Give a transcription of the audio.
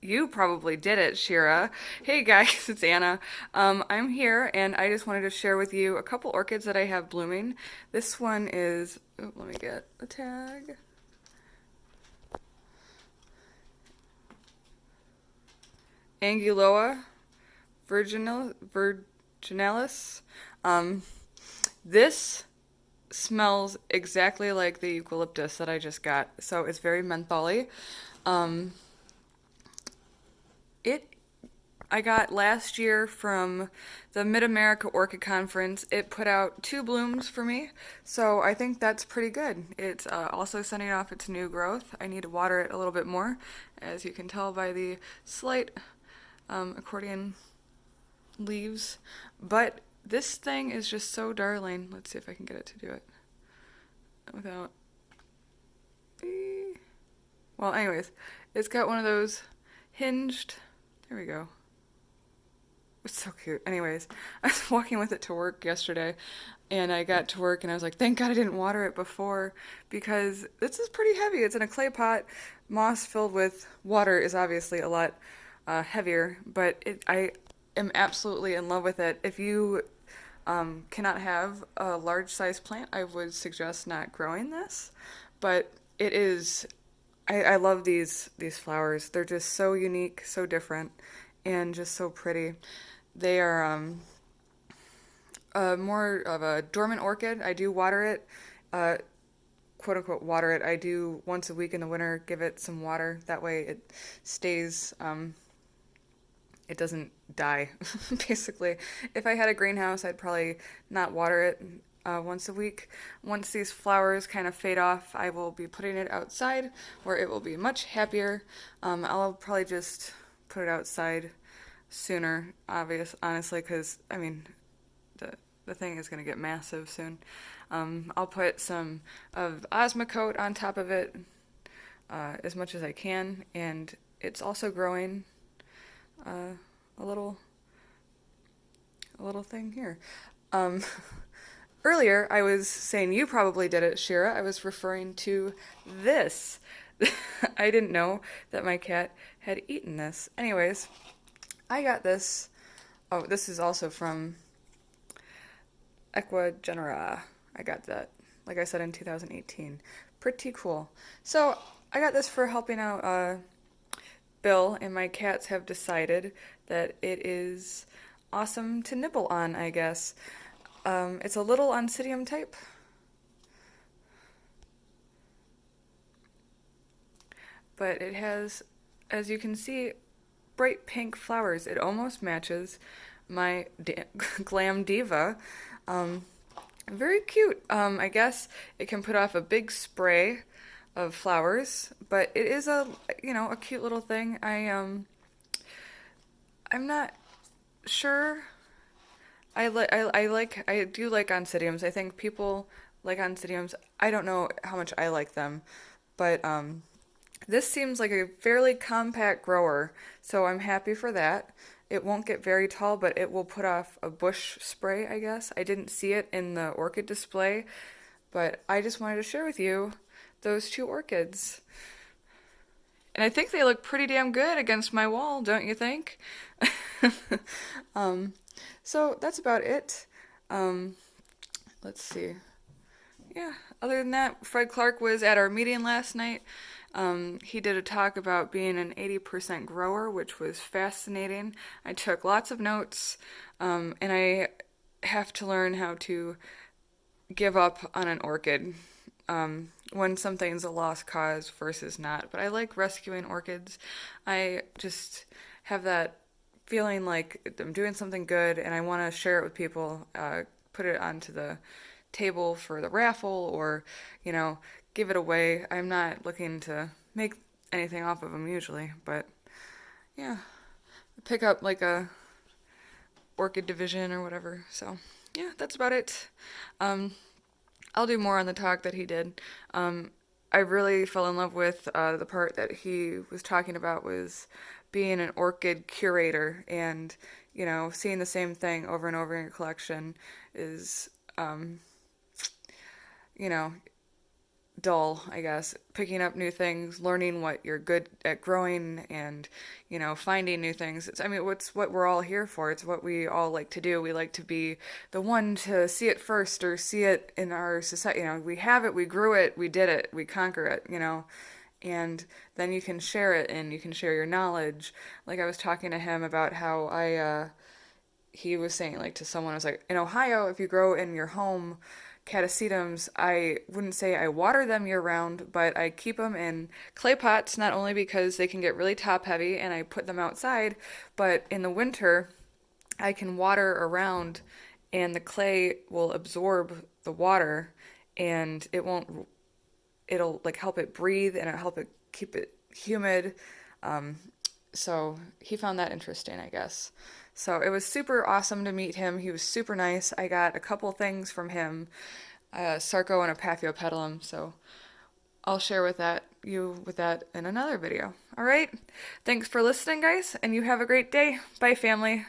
You probably did it, Shira. Hey guys, it's Anna. I'm here and I just wanted to share with you a couple orchids that I have blooming. This one is, oh, let me get the tag. Anguloa virginalis. Um, this smells exactly like the eucalyptus that I just got, so it's very mentholy. Um, it I got last year from the Mid America Orchid Conference. It put out two blooms for me, so I think that's pretty good. It's also sending off its new growth. I need to water it a little bit more, as you can tell by the slight accordion leaves. But this thing is just so darling. Let's see if I can get it to do it without. Well, anyways, it's got one of those hinged. There we go. It's so cute. Anyways, I was walking with it to work yesterday, and I got to work and I was like, thank God I didn't water it before because this is pretty heavy. It's in a clay pot. Moss filled with water is obviously a lot heavier, but I am absolutely in love with it. If you cannot have a large size plant, I would suggest not growing this. But it is, I love these flowers. They're just so unique, so different, and just so pretty. They are more of a dormant orchid. I do water it, uh, quote unquote water it. I do once a week in the winter give it some water. That way it stays, it doesn't die, basically. If I had a greenhouse, I'd probably not water it once a week. Once these flowers kind of fade off, I will be putting it outside where it will be much happier. I'll probably just put it outside sooner, honestly, because I mean, the thing is going to get massive soon. I'll put some of Osmocote on top of it as much as I can, and it's also growing uh, a little thing here. Um, Earlier, I was saying you probably did it, Shira. I was referring to this. I didn't know that my cat had eaten this. Anyways, I got this. Oh, this is also from Equa. I got that, like I said, in 2018. Pretty cool. So, I got this for helping out Bill, and my cats have decided that it is awesome to nibble on, I guess. It's a little oncidium type. But it has, as you can see, bright pink flowers. It almost matches my Glam Diva. Um, Very cute. I guess it can put off a big spray of flowers, but it is a cute little thing. I'm not sure. I do like oncidiums. I think people like oncidiums. I don't know how much I like them, but this seems like a fairly compact grower, so I'm happy for that. It won't get very tall, but it will put off a bush spray, I guess. I didn't see it in the orchid display, but I just wanted to share with you those two orchids. And I think they look pretty damn good against my wall, don't you think? um, so that's about it. Um, let's see. Yeah, other than that, Fred Clarke was at our meeting last night. He did a talk about being an 80% grower, which was fascinating. I took lots of notes, and I have to learn how to give up on an orchid when something's a lost cause versus not. But I like rescuing orchids. I just have that feeling like I'm doing something good and I want to share it with people, put it onto the table for the raffle or, you know, give it away. I'm not looking to make anything off of them usually, but yeah, pick up like a orchid division or whatever. So yeah, that's about it. Um, I'll do more on the talk that he did. I really fell in love with the part that he was talking about was being an orchid curator and, you know, seeing the same thing over and over in your collection is, you know, dull, I guess. Picking up new things, learning what you're good at growing, and finding new things. I mean, what's what we're all here for. It's what we all like to do. We like to be the one to see it first or see it in our society. We have it, we grew it, we did it, we conquer it. And then you can share it and you can share your knowledge. Like I was talking to him about how he was saying like to someone, I was like, in Ohio, if you grow in your home catasetums, I wouldn't say I water them year round, but I keep them in clay pots, not only because they can get really top heavy and I put them outside, but in the winter, I can water around and the clay will absorb the water and it'll like help it breathe and it'll help it keep it humid. Um, so he found that interesting, I guess. So it was super awesome to meet him. He was super nice. I got a couple things from him, Sarco and a Paphiopedilum. So I'll share with that in another video. All right. Thanks for listening, guys, and you have a great day. Bye, family.